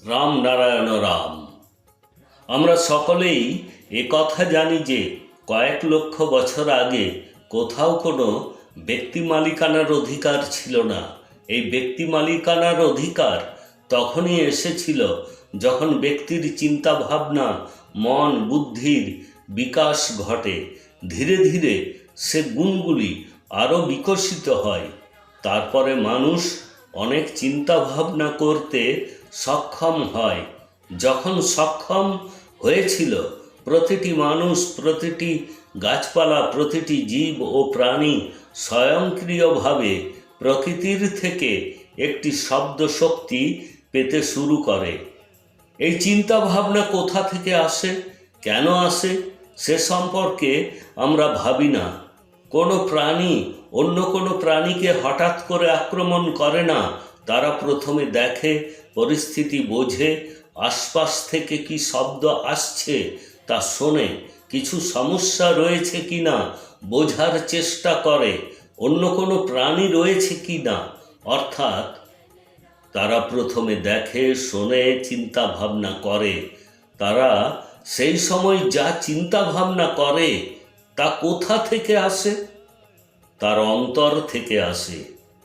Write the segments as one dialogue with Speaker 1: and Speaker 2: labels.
Speaker 1: রাম নারায়ণ রাম। আমরা সকলেই কথা জানি যে কয়েক লক্ষ বছর আগে কোথাও কোনো ব্যক্তি মালিকানার অধিকার ছিল না। এই ব্যক্তি মালিকানার অধিকার তখনই এসেছিল যখন ব্যক্তির চিন্তা ভাবনা, মন বুদ্ধির বিকাশ ঘটে। ধীরে ধীরে সে গুণগুলি আরও বিকশিত হয়। তারপরে মানুষ অনেক চিন্তা ভাবনা করতে সক্ষম হয়। যখন সক্ষম হয়েছিল, প্রতিটি মানুষ, প্রতিটি গাছপালা, প্রতিটি জীব ও প্রাণী স্বয়ংক্রিয়ভাবে প্রকৃতির থেকে একটি শব্দ শক্তি পেতে শুরু করে। এই চিন্তা ভাবনা কোথা থেকে আসে, কেন আসে, সে সম্পর্কে আমরা ভাবি না। কোনো প্রাণী অন্য কোনো প্রাণীকে হঠাৎ করে আক্রমণ করে না। তারা প্রথমে দেখে, পরিস্থিতি বোঝে, আশপাশ থেকে কি শব্দ আসছে তা শোনে, কিছু সমস্যা রয়েছে কি না বোঝার চেষ্টা করে, অন্য কোনো প্রাণী রয়েছে কি না। অর্থাৎ তারা প্রথমে দেখে, শোনে, চিন্তা ভাবনা করে। তারা সেই সময় যা চিন্তা ভাবনা করে তা কোথা থেকে আসে? তার অন্তর থেকে আসে।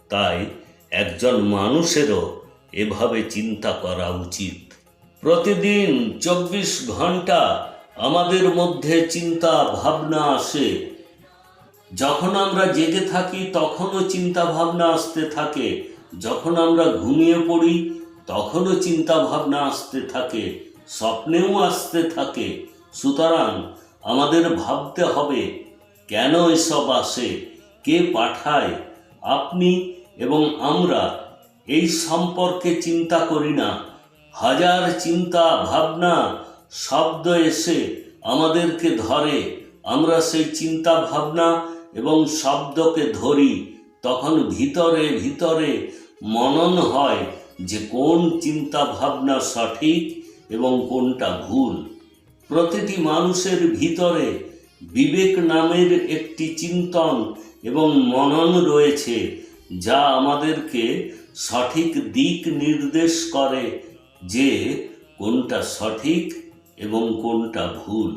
Speaker 1: তাই একজন মানুষেরও এভাবে চিন্তা করা উচিত। প্রতিদিন 24 ঘন্টা আমাদের মধ্যে চিন্তা ভাবনা আসে। যখন আমরা জেগে থাকি তখনও চিন্তা ভাবনা আসতে থাকে, যখন আমরা ঘুমিয়ে পড়ি তখনও চিন্তা ভাবনা আসতে থাকে, স্বপ্নেও আসতে থাকে। সুতরাং আমাদের ভাবতে হবে, কেন এসব আসে, কে পাঠায়। আপনি এবং আমরা এই সম্পর্কে চিন্তা করি না। হাজার চিন্তা ভাবনা শব্দ এসে আমাদেরকে ধরে, আমরা সেই চিন্তা ভাবনা এবং শব্দকে ধরি। তখন ভিতরে ভিতরে মনন হয় যে কোন চিন্তা ভাবনা সঠিক এবং কোনটা ভুল। প্রতিটি মানুষের ভিতরে বিবেক নামের একটি চিন্তন এবং মনন রয়েছে, যা আমাদেরকে সঠিক দিক নির্দেশ করে যে কোনটা সঠিক এবং কোনটা ভুল।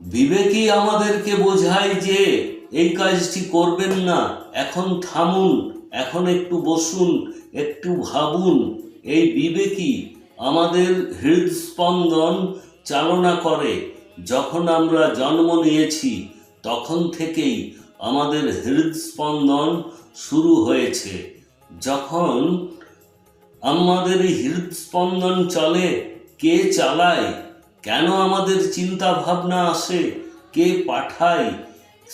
Speaker 1: বিবেকই আমাদেরকে বোঝায় যে এই কাজটি করবেন না, এখন থামুন, এখন একটু বসুন, একটু ভাবুন। এই বিবেকই আমাদের হৃদস্পন্দন চালনা করে। যখন আমরা জন্ম নিয়েছি তখন থেকেই আমাদের হৃদস্পন্দন শুরু হয়েছে। যখন আমাদের হৃদস্পন্দন চলে, কে চালায়, কেন আমাদের চিন্তা ভাবনা আসে, কে পাঠায়,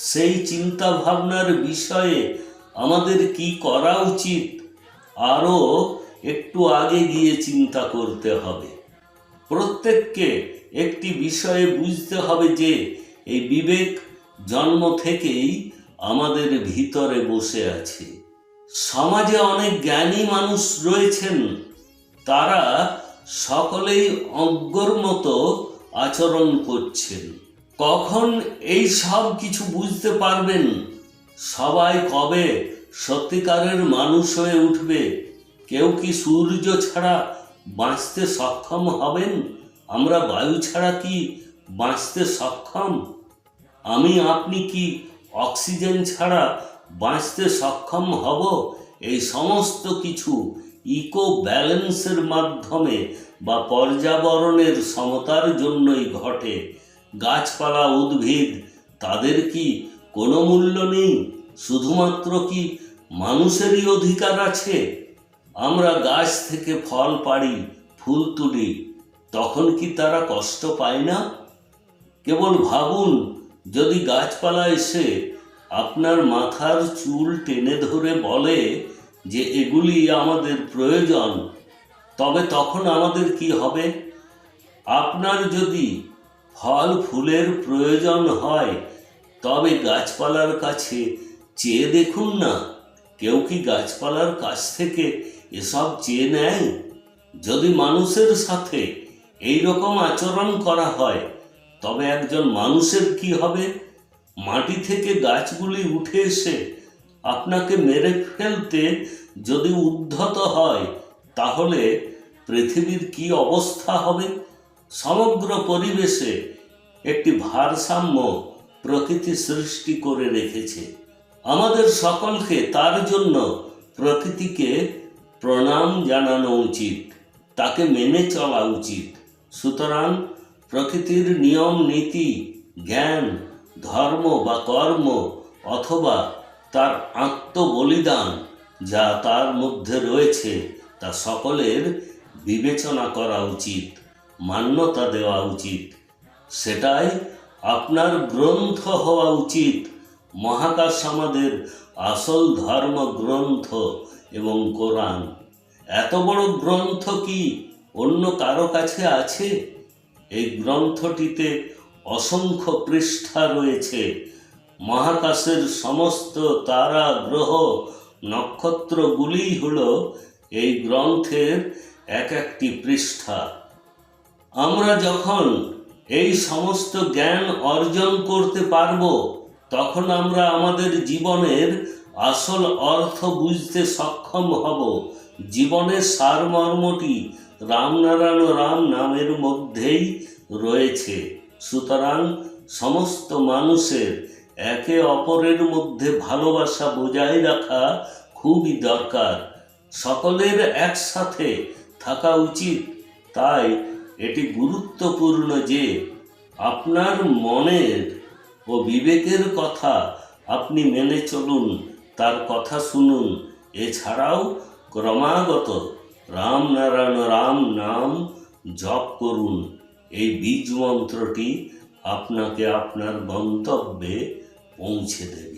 Speaker 1: সেই চিন্তা ভাবনার বিষয়ে আমাদের কি করা উচিত, আরও একটু আগে গিয়ে চিন্তা করতে হবে। প্রত্যেককে একটি বিষয়ে বুঝতে হবে যে এই বিবেক জন্ম থেকেই আমাদের ভিতরে বসে আছে। সমাজে অনেক জ্ঞানী মানুষ রয়েছেন, তারা সকলেই অজ্ঞর মতো আচরণ করছেন। কখন এই সব কিছু বুঝতে পারবেন? সবাই কবে সত্যিকারের মানুষ হয়ে উঠবে? কেউ কি সূর্য ছাড়া বাঁচতে সক্ষম হবেন? আমরা বায়ু ছাড়া কি বাঁচতে সক্ষম? আপনি কি অক্সিজেন ছাড়া বাঁচতে সক্ষম হব? এই সমস্ত কিছু ইকো ব্যালেন্সের মাধ্যমে বা পর্যাবরণের সমতার জন্যই ঘটে। গাছপালা, উদ্ভিদ, তাদের কি কোনো মূল্য নেই? শুধুমাত্র কি মানুষেরই অধিকার আছে? আমরা গাছ থেকে ফল পাড়ি, ফুল তুলি, তখন কি তারা কষ্ট পায় না? কেবল ভাবুন, যদি গাছপালা এসে আপনার মাথার চুল টেনে ধরে বলে যে এগুলি আমাদের প্রয়োজন, তবে তখন আমাদের কি হবে? আপনার যদি ফল ফুলের প্রয়োজন হয়, তবে গাছপালার কাছে চেয়ে দেখুন না। কেউ কি গাছপালার কাছ থেকে এসব চেয়ে নেয়? যদি মানুষের সাথে এই রকম আচরণ করা হয়, তবে একজন মানুষের কি হবে? মাটি থেকে গাছগুলি উঠে এসে আপনাকে মেরে ফেলতে যদি উদ্ধত হয়, তাহলে পৃথিবীর কি অবস্থা হবে। সমগ্র পরিবেশে একটি ভারসাম্য প্রকৃতি সৃষ্টি করে রেখেছে। আমাদের সকলকে তার জন্য প্রকৃতিকে প্রণাম জানানো উচিত, তাকে মেনে চলা উচিত। সুতরাং প্রকৃতির নিয়ম নীতি, জ্ঞান, ধর্ম বা কর্ম অথবা তার আত্মবলিদান যা তার মধ্যে রয়েছে তা সকলের বিবেচনা করা উচিত, মান্যতা দেওয়া উচিত। সেটাই আপনার গ্রন্থ হওয়া উচিত। মহাকাশ আমাদের আসল ধর্ম গ্রন্থ এবং কোরআন। এত বড় গ্রন্থ কি অন্য কারো কাছে আছে? এই গ্রন্থটিতে অসংখ্য পৃষ্ঠা রয়েছে। মহাকাশের সমস্ত তারা, গ্রহ, নক্ষত্রগুলিই হলো এই গ্রন্থের এক একটি পৃষ্ঠা। আমরা যখন এই সমস্ত জ্ঞান অর্জন করতে পারব, তখন আমরা আমাদের জীবনের আসল অর্থ বুঝতে সক্ষম হব। জীবনের সারমর্মটি রামনারায়ণ রাম নামের মধ্যেই রয়েছে। সুতরাং সমস্ত মানুষের একে অপরের মধ্যে ভালোবাসা বজায় রাখা খুবই দরকার। সকলের একসাথে থাকা উচিত। তাই এটি গুরুত্বপূর্ণ যে আপনার মনের ও বিবেকের কথা আপনি মেনে চলুন, তার কথা শুনুন। এছাড়াও ক্রমাগত রামনারায়ণ রাম নাম জপ করুন। এই বীজ মন্ত্রটি আপনাকে আপনার গন্তব্যে পৌঁছে দেবে।